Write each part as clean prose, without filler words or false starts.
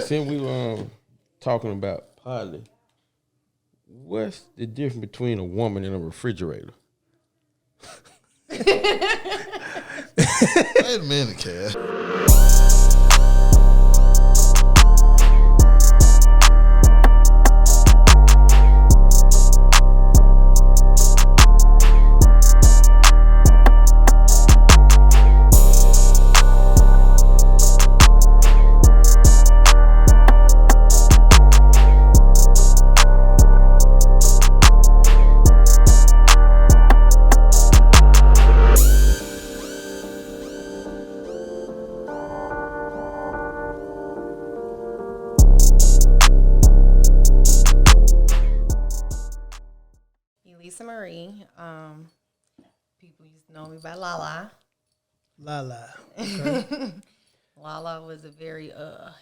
since we were talking about poly, what's the difference between a woman and a refrigerator? Wait a minute, Cass. Elisa Marie. People used to know me by Lala. Lala. Okay. Lala was a very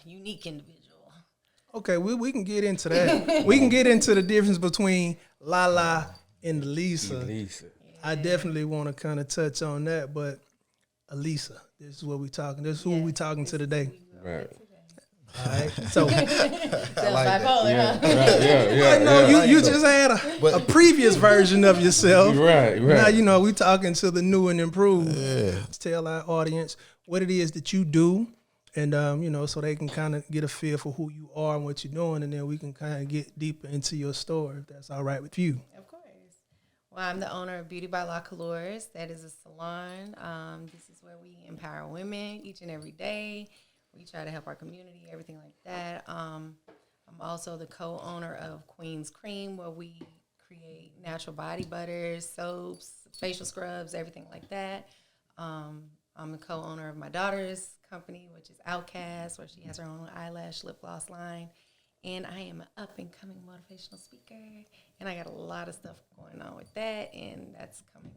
unique individual. Okay, we can get into that. We can get into the difference between Lala and Elisa. Elisa. I definitely want to kind of touch on that, but Elisa, this is what we talking. This is who we talking to today. Right. All right. So I like that. Right. Yeah. I know you just had a previous version of yourself. Right. Now we talking to the new and improved. Yeah. Let's tell our audience what it is that you do, and so they can kind of get a feel for who you are and what you're doing, and then we can kind of get deeper into your story, if that's all right with you. Of course. Well, I'm the owner of Beauty by La Colores. That is a salon. This is where we empower women each and every day. We try to help our community, everything like that. I'm also the co-owner of Queen's Cream, where we create natural body butters, soaps, facial scrubs, everything like that. I'm the co-owner of my daughter's company, which is Outcast, where she has her own eyelash lip gloss line. And I am an up-and-coming motivational speaker, and I got a lot of stuff going on with that, and that's coming.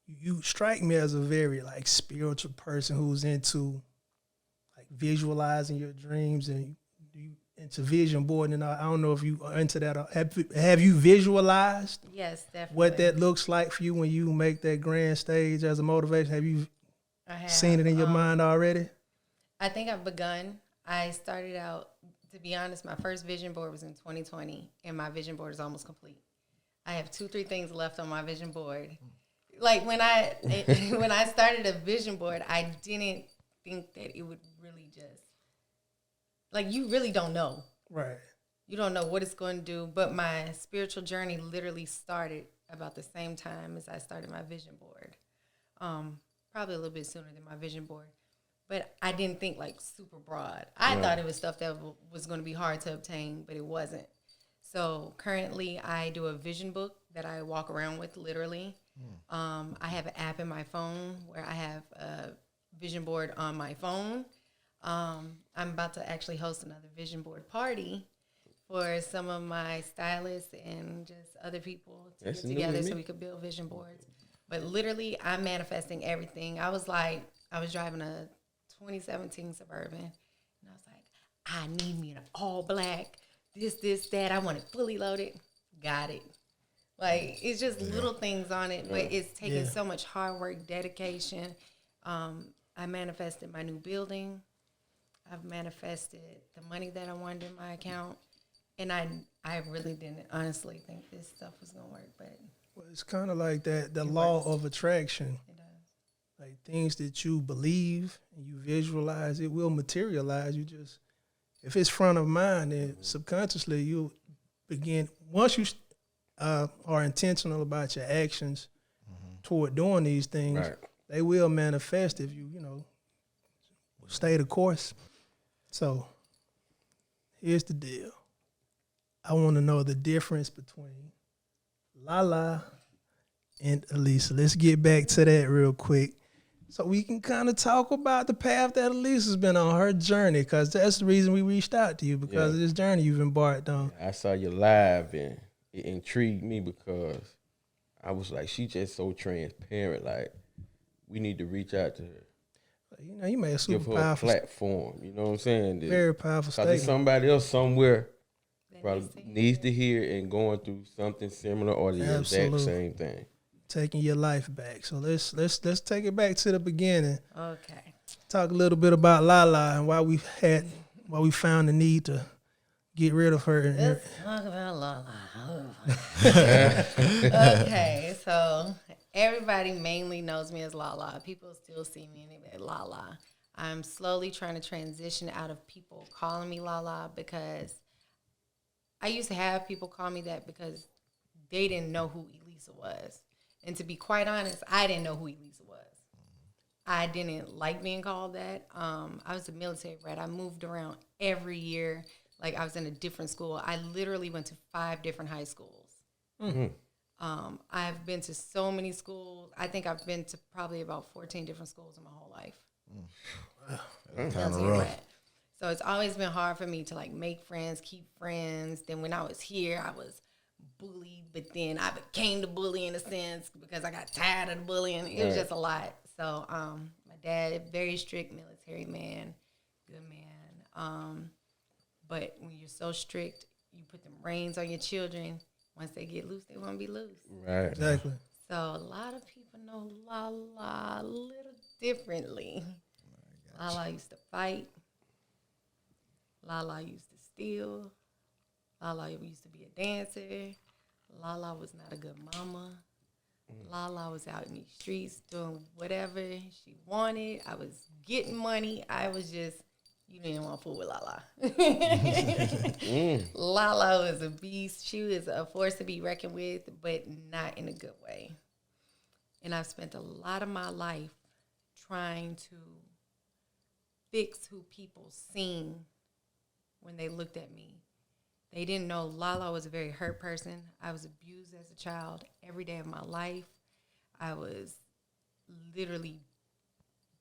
You strike me as a very spiritual person who's into visualizing your dreams, and you into vision boarding. And I don't know if you are into that. Have you visualized? Yes, definitely. What that looks like for you when you make that grand stage as a motivation? Have you seen it in your mind already? I think I've begun. I started out, to be honest, my first vision board was in 2020, and my vision board is almost complete. I have 2-3 things left on my vision board. Like when I started a vision board, I didn't think that it would really you really don't know. Right. You don't know what it's going to do. But my spiritual journey literally started about the same time as I started my vision board. Probably a little bit sooner than my vision board. But I didn't think super broad. I thought it was stuff that was going to be hard to obtain, but it wasn't. So currently I do a vision book that I walk around with literally. I have an app in my phone where I have a vision board on my phone. I'm about to actually host another vision board party for some of my stylists and just other people to get together so we could build vision boards. But literally, I'm manifesting everything. I was driving a 2017 Suburban, and I was like, I need me an all black, this, that. I want it fully loaded. Got it. It's just little things on it, but it's taking so much hard work, dedication. I manifested my new building. I've manifested the money that I wanted in my account. And I really didn't honestly think this stuff was going to work. But it's kind of like that, the law of attraction. It does. Like things that you believe and you visualize, it will materialize. You just, if it's front of mind, then subconsciously you'll begin, once you are intentional about your actions toward doing these things, they will manifest if you, stay the course. So here's the deal. I want to know the difference between Lala and Elisa. Let's get back to that real quick so we can kind of talk about the path that Elisa's been on, her journey, because that's the reason we reached out to you, because of this journey you've embarked on. I saw you live, and it intrigued me because I was like, she just so transparent. We need to reach out to her. You made a super give her powerful a platform. You know what I'm saying? Very powerful statement. Because somebody else somewhere probably needs to hear and going through something similar or the exact same thing. Taking your life back. So let's take it back to the beginning. Okay. Talk a little bit about Lala and why we had we found the need to get rid of her. Let's talk about Lala. Okay, so everybody mainly knows me as Lala. People still see me as Lala. I'm slowly trying to transition out of people calling me Lala because I used to have people call me that because they didn't know who Elisa was. And to be quite honest, I didn't know who Elisa was. I didn't like being called that. I was a military brat. I moved around every year. Like, I was in a different school. I literally went to 5 different high schools. Mm-hmm. I've been to so many schools. I think I've been to probably about 14 different schools in my whole life. Kind of rough. Brat. So it's always been hard for me to, like, make friends, keep friends. Then when I was here, I was bullied, but then I became the bully in a sense because I got tired of the bullying. It was just a lot. So my dad, very strict military man, good man. But when you're so strict, you put them reins on your children. Once they get loose, they want to be loose. Right. Exactly. So a lot of people know Lala a little differently. Lala used to fight. Lala used to steal. Lala used to be a dancer. Lala was not a good mama. Lala was out in these streets doing whatever she wanted. I was getting money. I was just, you didn't want to fool with Lala. Lala was a beast. She was a force to be reckoned with, but not in a good way. And I've spent a lot of my life trying to fix who people seen when they looked at me. They didn't know Lala was a very hurt person. I was abused as a child every day of my life. I was literally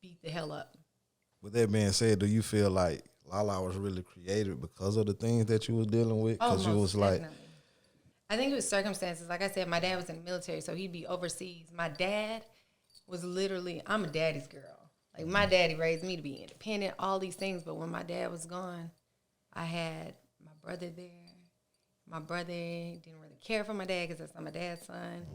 beat the hell up. With that being said, do you feel like Lala was really created because of the things that you was dealing with? Because you was like, definitely. I think it was circumstances. Like I said, my dad was in the military, so he'd be overseas. My dad was literally, I'm a daddy's girl. Like, my daddy raised me to be independent, all these things. But when my dad was gone, I had my brother there. My brother didn't really care for my dad because that's not my dad's son.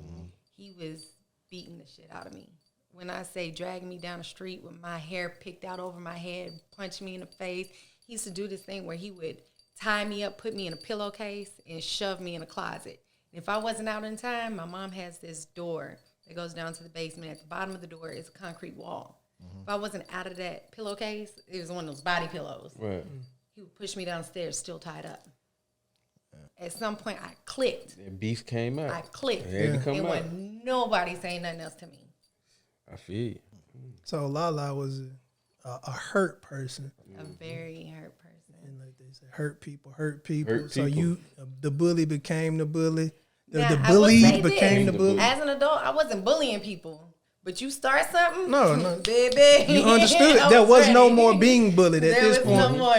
He was beating the shit out of me. When I say dragging me down the street with my hair picked out over my head, punch me in the face, he used to do this thing where he would tie me up, put me in a pillowcase, and shove me in a closet. And if I wasn't out in time, my mom has this door that goes down to the basement. At the bottom of the door is a concrete wall. If I wasn't out of that pillowcase, it was one of those body pillows. Right. He would push me downstairs, still tied up. At some point, I clicked. That beast came out. I clicked. It had to come and out. wasn't nobody saying nothing else to me. I feel you. So Lala was a hurt person. A very hurt person. And like they say, hurt people. Hurt So people. the bully became the bully. Now, The I will say bullied this. became the bully. As an adult, I wasn't bullying people. But you start something, No. baby. You understood. I There was no ready. more being bullied at There this was point. no more.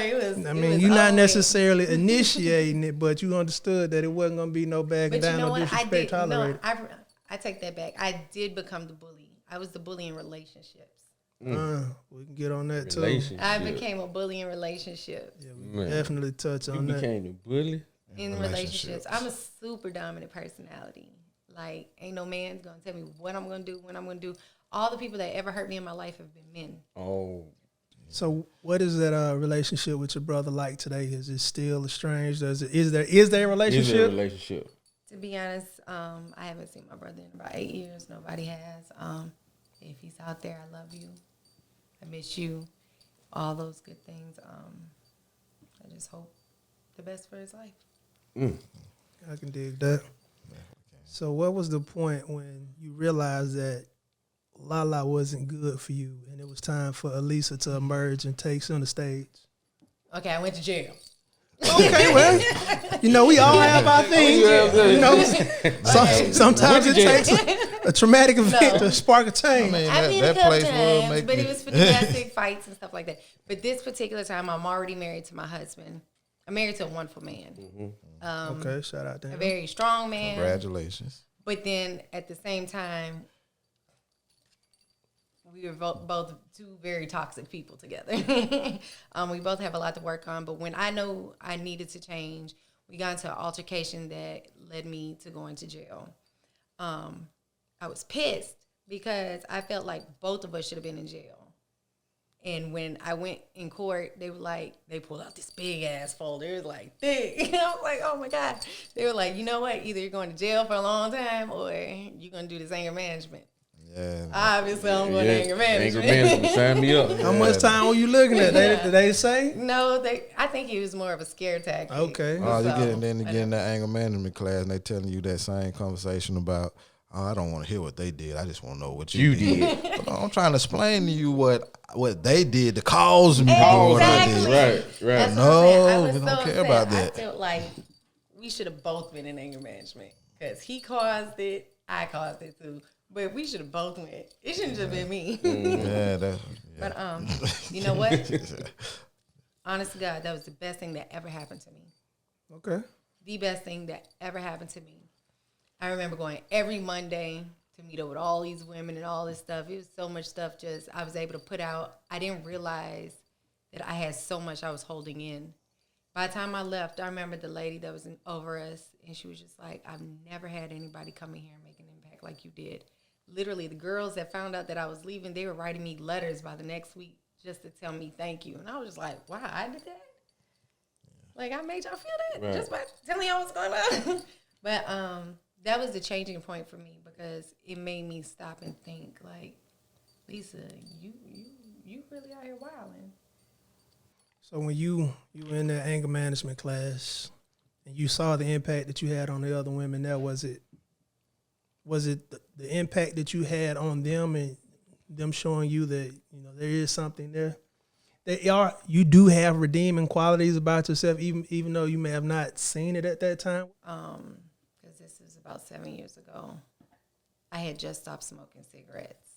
I mean, you're not necessarily initiating it, but you understood that it wasn't going to be no backing But you down, know no what? I disrespect did. tolerated. No, I take that back. I did become the bully. I was the bully in relationships. We can get on that too. Relationship. I became a bully in relationships. Yeah, we Man. definitely touch You on that. became the bully. In relationships. I'm a super dominant personality. Like, ain't no man's gonna tell me what I'm gonna do, when I'm gonna do. All the people that ever hurt me in my life have been men. Oh, So, what is that relationship with your brother like today? Is it still estranged? Is there a is it a relationship? relationship? To be honest, I haven't seen my brother in about 8 years. Nobody has. If he's out there, I love you. I miss you. All those good things. I just hope the best for his life. I can dig that. So, what was the point when you realized that Lala wasn't good for you, and it was time for Elisa to emerge and take center stage? Okay, I went to jail. Okay, well, we all have our things. Sometimes it takes a traumatic event to spark a change. I've been that a couple place will times, make but you- it was for domestic fights and stuff like that. But this particular time, I'm already married to my husband. I'm married to a wonderful man. Okay, shout out to A him. very strong man. Congratulations. But then at the same time, we were both two very toxic people together. We both have a lot to work on. But when I know I needed to change, we got into an altercation that led me to going to jail. I was pissed because I felt like both of us should have been in jail. And when I went in court, they were like, they pulled out this big ass folder. It was like thick. And I was like, oh my God. They were like, you know what? Either you're going to jail for a long time or you're going to do this anger management. Yeah. Obviously, I'm going to anger management. Anger management, sign me up. How much time were you looking at? Did they say? No, I think it was more of a scare tactic. Okay. Oh, you So, get in that anger management class and they telling you that same conversation about, oh, I don't want to hear what they did. I just want to know what you did. But I'm trying to explain to you what they did to cause me to do what I did. Right. That's No, what I'm saying. I was we so don't care upset. about that. I felt like we should have both been in anger management because he caused it, I caused it too. But we should have both went. It shouldn't have been me. Yeah, But you know what? Honest to God, that was the best thing that ever happened to me. Okay. The best thing that ever happened to me. I remember going every Monday to meet up with all these women and all this stuff. It was so much stuff just I was able to put out. I didn't realize that I had so much I was holding in. By the time I left, I remember the lady that was over us, and she was just like, I've never had anybody come in here and make an impact like you did. Literally, the girls that found out that I was leaving, they were writing me letters by the next week just to tell me thank you. And I was just like, wow, I did that? Like, I made y'all feel that just by telling y'all what's going on? But that was the changing point for me because it made me stop and think, like, Lisa, you really out here wilding. So when you were in that anger management class and you saw the impact that you had on the other women there, was it the impact that you had on them and them showing you that, you know, there is something there? You do have redeeming qualities about yourself, even though you may have not seen it at that time? Because this is about 7 years ago. I had just stopped smoking cigarettes.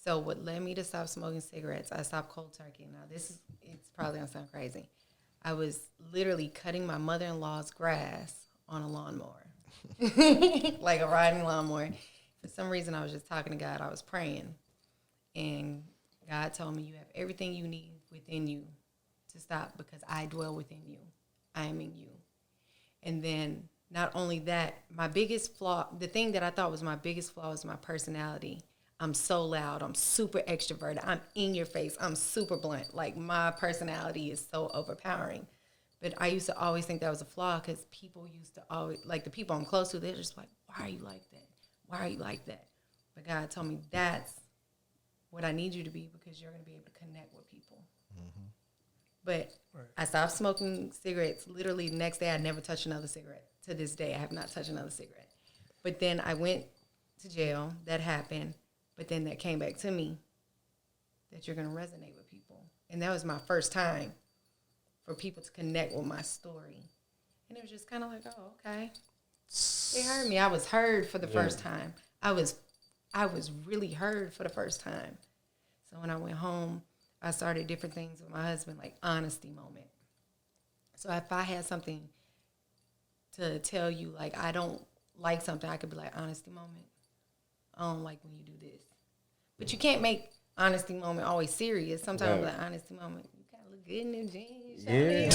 So what led me to stop smoking cigarettes, I stopped cold turkey. Now it's probably going to sound crazy. I was literally cutting my mother-in-law's grass on a lawnmower. Like a riding lawnmower. For some reason, I was just talking to God. I was praying. And God told me, you have everything you need within you to stop because I dwell within you. I am in you. And then not only that, my biggest flaw, the thing that I thought was my biggest flaw was my personality. I'm so loud. I'm super extroverted. I'm in your face. I'm super blunt. Like, my personality is so overpowering. But I used to always think that was a flaw because people used to always, like the people I'm close to, they're just like, why are you like that? Why are you like that? But God told me that's what I need you to be because you're going to be able to connect with people. Mm-hmm. But I stopped smoking cigarettes. Literally the next day, I never touched another cigarette. To this day, I have not touched another cigarette. But then I went to jail. That happened. But then that came back to me that you're going to resonate with people. And that was my first time for people to connect with my story. And it was just kind of like, oh, okay. They heard me. I was heard for the first time. I was really heard for the first time. So when I went home, I started different things with my husband, like honesty moment. So if I had something to tell you, like I don't like something, I could be like, honesty moment. I don't like when you do this. But you can't make honesty moment always serious. Sometimes like honesty moment, you kind of look good in the jeans. Okay.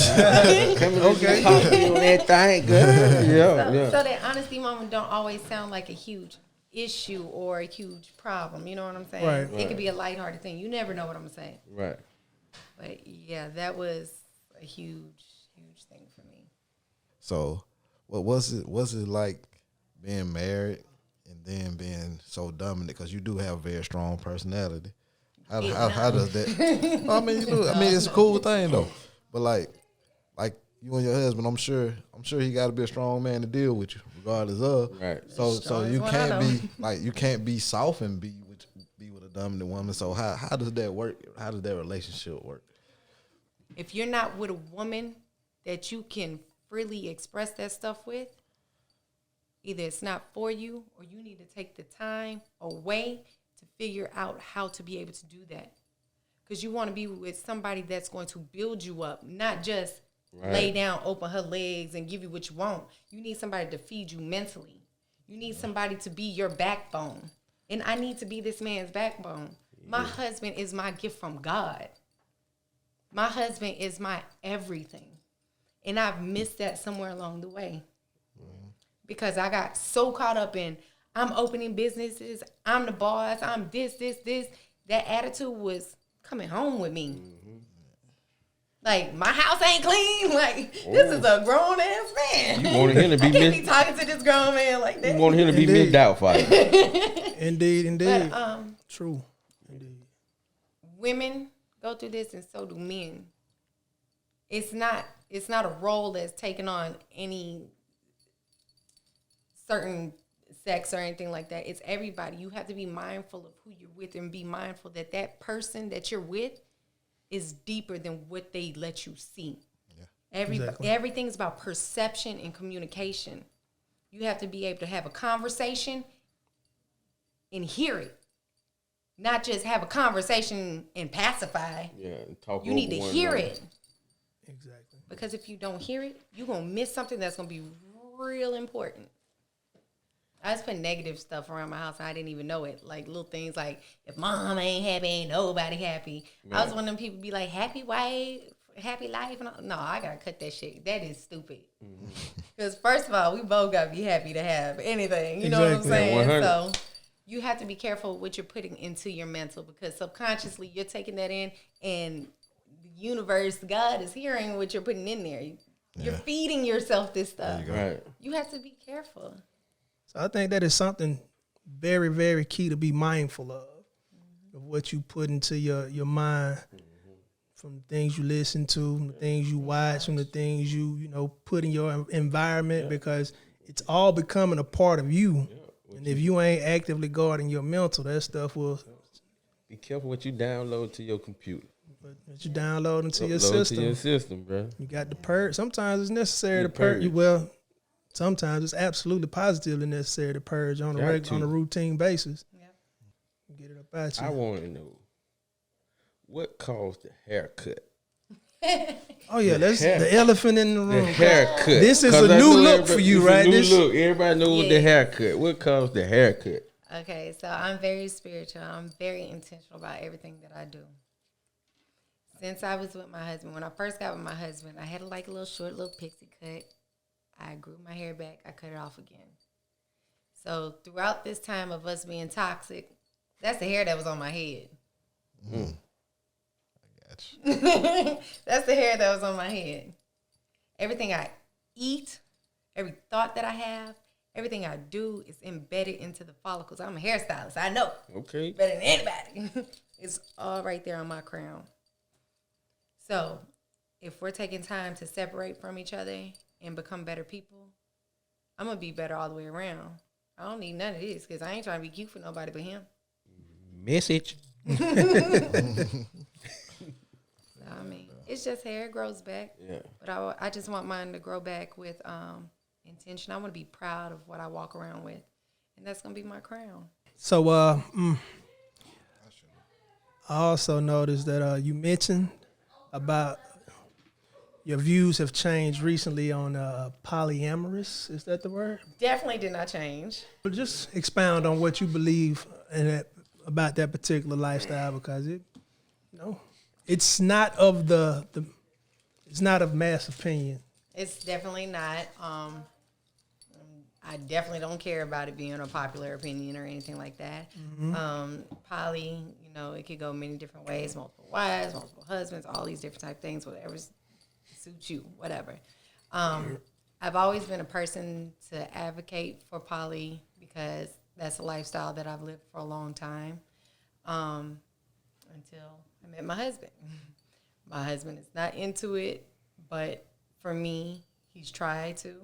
On that thing, girl. So that honesty moment don't always sound like a huge issue or a huge problem. You know what I'm saying? Right. It could be a lighthearted thing. You never know what I'm saying. Right. But yeah, that was a huge, huge thing for me. So, what was it like being married and then being so dominant? Because you do have a very strong personality. How does that? I mean, you do. I mean, it's a cool thing though. But like you and your husband, I'm sure he got to be a strong man to deal with you, regardless of. Right. So you can't be like you can't be soft and be with a dominant woman. So how does that work? How does that relationship work? If you're not with a woman that you can freely express that stuff with, either it's not for you or you need to take the time away to figure out how to be able to do that. Because you want to be with somebody that's going to build you up, not just lay down, open her legs, and give you what you want. You need somebody to feed you mentally. You need somebody to be your backbone. And I need to be this man's backbone. My husband is my gift from God. My husband is my everything. And I've missed that somewhere along the way. Because I got so caught up in, I'm opening businesses, I'm the boss, I'm this. That attitude was coming home with me. Like, my house ain't clean. Like, this is a grown ass man. You wanted him to be I can't be talking to this grown man like that. You wanted him to be Miss Doubtfire. Indeed. But, True. Indeed. women go through this, and so do men. It's not a role that's taken on any certain sex or anything like that. It's everybody. You have to be mindful of who you're with, and be mindful that that person that you're with is deeper than what they let you see. Yeah. Everything's about perception and communication. You have to be able to have a conversation and hear it. Not just have a conversation and pacify. Yeah, and talk. You need to hear it. Exactly. Because if you don't hear it, you're going to miss something that's going to be real important. I just put negative stuff around my house and I didn't even know it. Like little things like, if mom ain't happy, ain't nobody happy. Right. I was one of them people be like, happy wife, happy life. And all. No, I got to cut that shit. That is stupid. Because first of all, we both got to be happy to have anything. You know what I'm saying? Yeah, so you have to be careful what you're putting into your mental, because subconsciously you're taking that in, and the universe, God is hearing what you're putting in there. You're feeding yourself this stuff. You have to be careful. So I think that is something very, very key to be mindful of what you put into your mind, from the things you listen to, from the things you watch, from the things you put in your environment, because it's all becoming a part of you. And if you ain't actively guarding your mental, that stuff will. Be careful what you download to your computer. What you download into your system. To your system, bro. You got the purge. Sometimes it's necessary to purge. Well, sometimes it's absolutely positively necessary to purge on a routine basis. Yeah. Get it up out you. I want to know what caused the haircut. Oh yeah, that's the elephant in the room. The haircut. This is a new look for you, right? This look. Everybody knows the haircut. What caused the haircut? Okay, so I'm very spiritual. I'm very intentional about everything that I do. Since I was with my husband, when I first got with my husband, I had a little short, little pixie cut. I grew my hair back. I cut it off again. So throughout this time of us being toxic, that's the hair that was on my head. That's the hair that was on my head. Everything I eat, every thought that I have, everything I do is embedded into the follicles. I'm a hairstylist. I know. Okay. Better than anybody. It's all right there on my crown. So if we're taking time to separate from each other and become better people, I'm going to be better all the way around. I don't need none of this, because I ain't trying to be cute for nobody but him. Message. I mean, it's just hair. It grows back. Yeah. But I just want mine to grow back with intention. I want to be proud of what I walk around with. And that's going to be my crown. So I also noticed that you mentioned about your views have changed recently on polyamorous. Is that the word? Definitely did not change. But just expound on what you believe about that particular lifestyle, because it's not of it's not of mass opinion. It's definitely not. I definitely don't care about it being a popular opinion or anything like that. Poly, it could go many different ways, multiple wives, multiple husbands, all these different type of things, whatever suits you, whatever. I've always been a person to advocate for poly, because that's a lifestyle that I've lived for a long time, until I met my husband. My husband is not into it, but for me, he's tried to.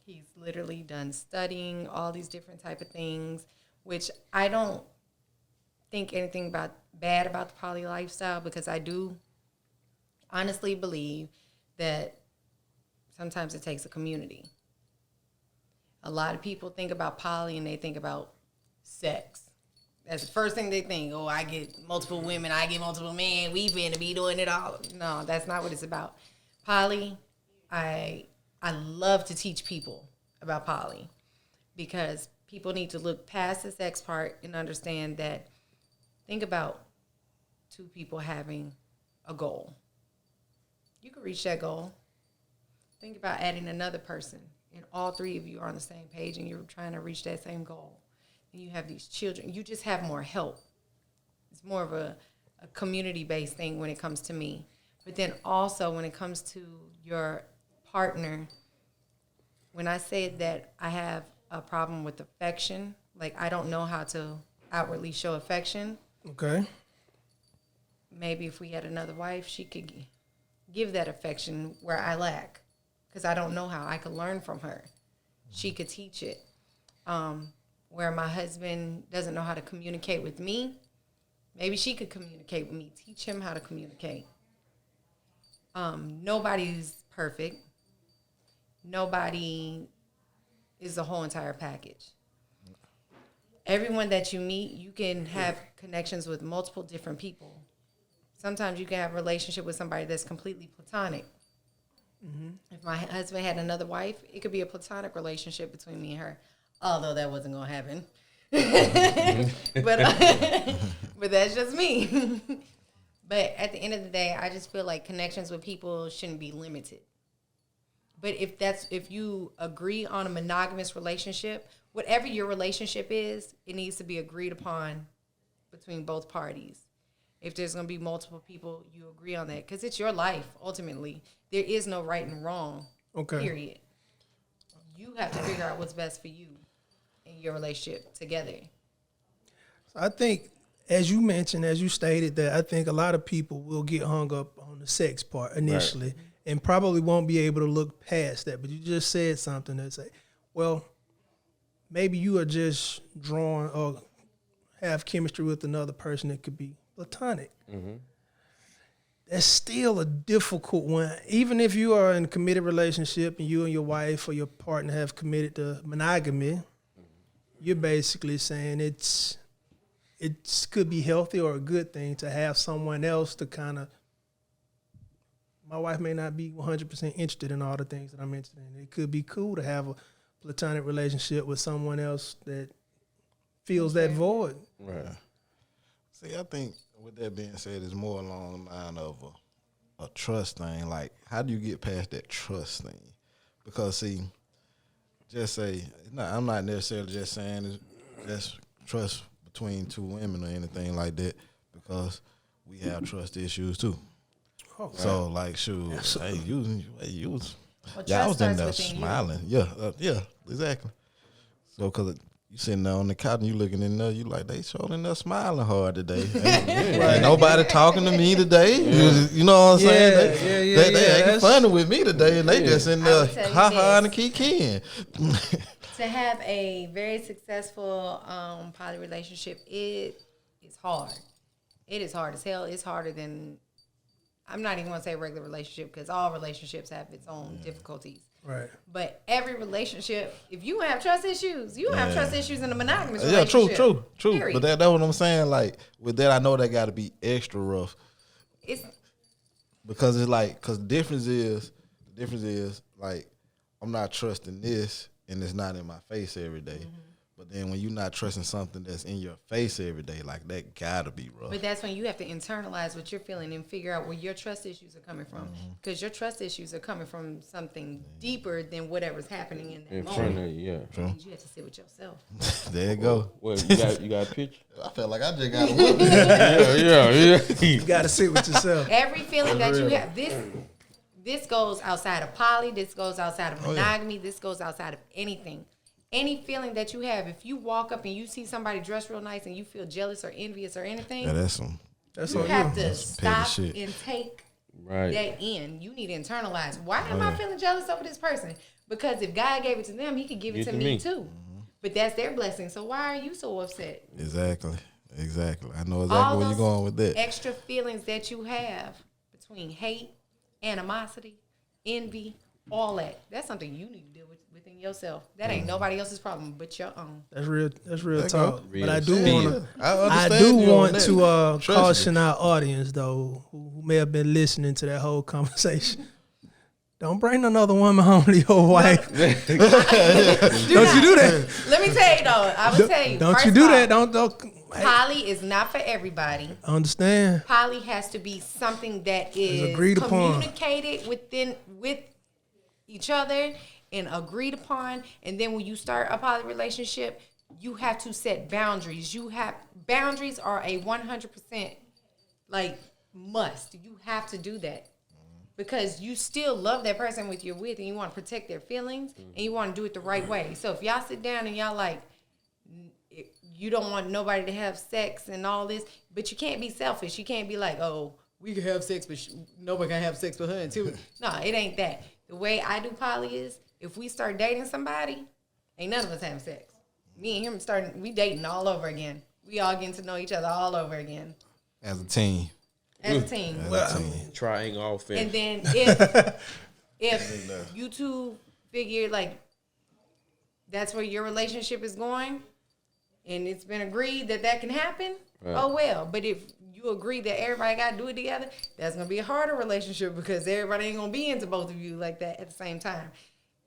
He's literally done studying all these different type of things, which I don't think anything bad about the poly lifestyle, because I do honestly believe that sometimes it takes a community. A lot of people think about poly and they think about sex. That's the first thing they think. Oh, I get multiple women, I get multiple men, we finna be doing it all. No, that's not what it's about. Poly, I love to teach people about poly, because people need to look past the sex part and understand that, think about two people having a goal. You can reach that goal. Think about adding another person, and all three of you are on the same page and you're trying to reach that same goal. And you have these children. You just have more help. It's more of a community-based thing when it comes to me. But then also when it comes to your partner, when I say that I have a problem with affection, like I don't know how to outwardly show affection. Okay. Maybe if we had another wife, she could give that affection where I lack, because I don't know how. I could learn from her. She could teach it. Where my husband doesn't know how to communicate with me, maybe she could communicate with me, teach him how to communicate. Nobody's perfect. Nobody is the whole entire package. Everyone that you meet, you can have connections with multiple different people. Sometimes you can have a relationship with somebody that's completely platonic. Mm-hmm. If my husband had another wife, it could be a platonic relationship between me and her, although that wasn't going to happen. But that's just me. But at the end of the day, I just feel like connections with people shouldn't be limited. But if you agree on a monogamous relationship, whatever your relationship is, it needs to be agreed upon between both parties. If there's going to be multiple people, you agree on that, because it's your life, ultimately. There is no right and wrong, period. You have to figure out what's best for you in your relationship together. I think, as you mentioned, as you stated, that I think a lot of people will get hung up on the sex part initially, right, and probably won't be able to look past that. But you just said something that say, well, maybe you are just drawn or have chemistry with another person that could be platonic. Mm-hmm. That's still a difficult one. Even if you are in a committed relationship and you and your wife or your partner have committed to monogamy, you're basically saying it could be healthy or a good thing to have someone else to kind of, my wife may not be 100% interested in all the things that I'm interested in. It could be cool to have a platonic relationship with someone else that fills that void. Right. See, I think with that being said, it's more along the line of a trust thing. Like, how do you get past that trust thing? Because, see, just say, I'm not necessarily just saying it's just trust between two women or anything like that, because we have trust issues too. Oh, right. So, like, shoot, hey, you was, I was in there smiling. You. Yeah, exactly. So, because you sitting there on the couch and you looking in there, you like, they showed in there smiling hard today. Ain't nobody talking to me today. Yeah. You know what I'm saying? They acting funny with me today, and they just in there ha-ha and kikiing. To have a very successful poly relationship, it is hard. It is hard as hell. It's harder than, I'm not even going to say regular relationship, because all relationships have its own difficulties. Right. But every relationship, if you have trust issues, you have trust issues in a monogamous relationship. Yeah, true. Period. But that's what I'm saying. Like, with that, I know that got to be extra rough. Because it's like, because the difference is, like, I'm not trusting this, and it's not in my face every day. Mm-hmm. But then when you're not trusting something that's in your face every day, like, that gotta be rough. But that's when you have to internalize what you're feeling and figure out where your trust issues are coming from. Because your trust issues are coming from something deeper than whatever's happening in that moment. You have to sit with yourself. There you go. Well, you got a picture? I felt like I just got a whoop. Yeah. You got to sit with yourself. Every feeling that you have, this goes outside of poly, this goes outside of monogamy, this goes outside of anything. Any feeling that you have, if you walk up and you see somebody dressed real nice and you feel jealous or envious or anything, that's you have to stop and take that in. You need to internalize. Why am I feeling jealous over this person? Because if God gave it to them, he could give it to me too. Mm-hmm. But that's their blessing. So why are you so upset? Exactly. I know exactly where you're going with that. Extra feelings that you have between hate, animosity, envy, all that's something you need to deal with within yourself. That ain't nobody else's problem but your own. That's real talk. But I do want to caution our audience though, who may have been listening to that whole conversation. Don't bring another woman home to your wife. Don't you do that. Let me tell you though. I will tell you. Don't you do that. Don't. Poly is not for everybody. Understand. Poly has to be something that is agreed communicated upon. with each other and agreed upon. And then when you start a poly relationship, you have to set boundaries. Boundaries are a 100% like must. You have to do that. Because you still love that person you're with, and you want to protect their feelings, and you want to do it the right way. So if y'all sit down and y'all like, you don't want nobody to have sex and all this, but you can't be selfish. You can't be like, oh, we can have sex, but nobody can have sex with her until. No, it ain't that. The way I do poly is, if we start dating somebody, ain't none of us having sex. Me and him we dating all over again. We all getting to know each other all over again. As a team. As a team. Trying offense. And then if you two figure like that's where your relationship is going, and it's been agreed that can happen, oh well. But if you agree that everybody got to do it together, that's going to be a harder relationship because everybody ain't going to be into both of you like that at the same time.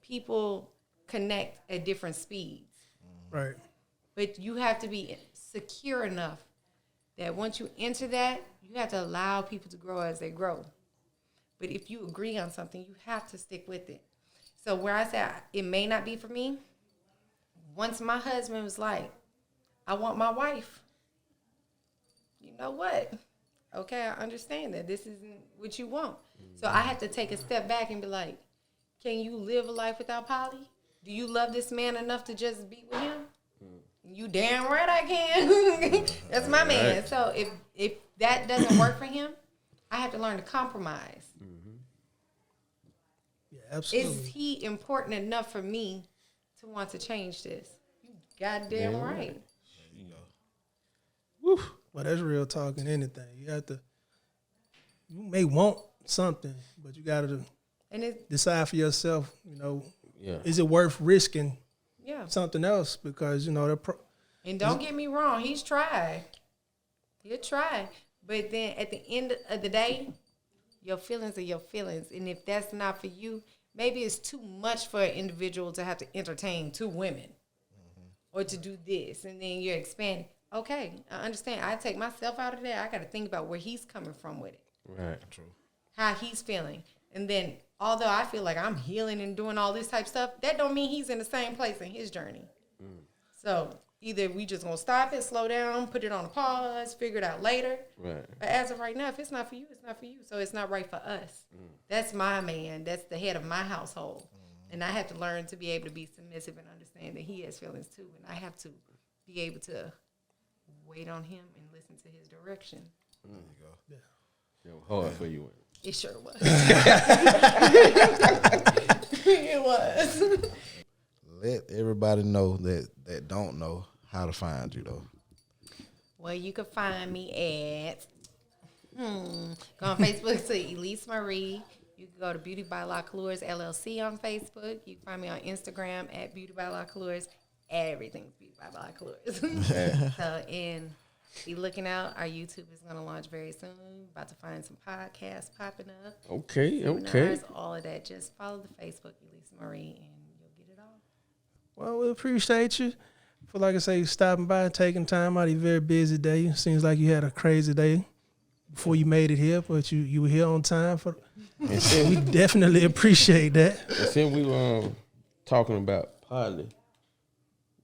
People connect at different speeds. Right. But you have to be secure enough that once you enter that, you have to allow people to grow as they grow. But if you agree on something, you have to stick with it. So where I said it may not be for me, once my husband was like, I want my wife. You know what? Okay, I understand that this isn't what you want. So I have to take a step back and be like, can you live a life without poly? Do you love this man enough to just be with him? You damn right I can. That's my man. So if that doesn't work for him, I have to learn to compromise. Yeah, absolutely. Is he important enough for me to want to change this? You goddamn right. There you go. Woo. Well, that's real talk in anything. You may want something, but you got to decide for yourself, is it worth risking something else? Because, and don't get me wrong, he's tried. He'll try. But then at the end of the day, your feelings are your feelings. And if that's not for you, maybe it's too much for an individual to have to entertain two women or to do this. And then you're expanding. Okay, I understand. I take myself out of that. I got to think about where he's coming from with it. Right. True. How he's feeling. And then, although I feel like I'm healing and doing all this type stuff, that don't mean he's in the same place in his journey. So either we just gonna stop it, slow down, put it on a pause, figure it out later. Right. But as of right now, if it's not for you, it's not for you. So it's not right for us. That's my man. That's the head of my household. And I have to learn to be able to be submissive and understand that he has feelings too. And I have to be able to wait on him and listen to his direction. There you go. Yeah. It was hard for you. It sure was. It was. Let everybody know that don't know how to find you, though. Well, you can find me at go on Facebook to Elisa Marie. You can go to Beauty by La Couleurs LLC on Facebook. You can find me on Instagram at Beauty by La Couleurs. Everything's Beauty by La Couleurs. So, and be looking out. Our YouTube is going to launch very soon. About to find some podcasts popping up. Okay. Seminars, all of that. Just follow the Facebook, Elisa Marie, and you'll get it all. Well, we appreciate you for, like I say, stopping by, taking time out of your very busy day. Seems like you had a crazy day before you made it here, but you were here on time. We definitely appreciate that. And since we were talking about poly,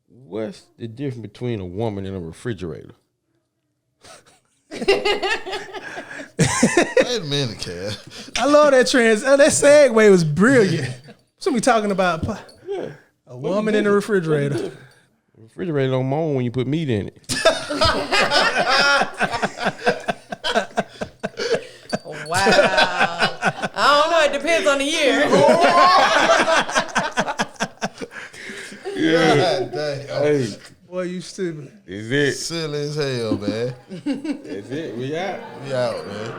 what's the difference between a woman and a refrigerator? Wait a minute, Kev. I love that that segue was brilliant. Somebody talking about a woman in the refrigerator. Refrigerator don't moan when you put meat in it. Wow. I don't know. It depends on the year. Yeah. God damn. Hey, Boy, you stupid. is it? Silly as hell, man. Is it? We out. We out, man.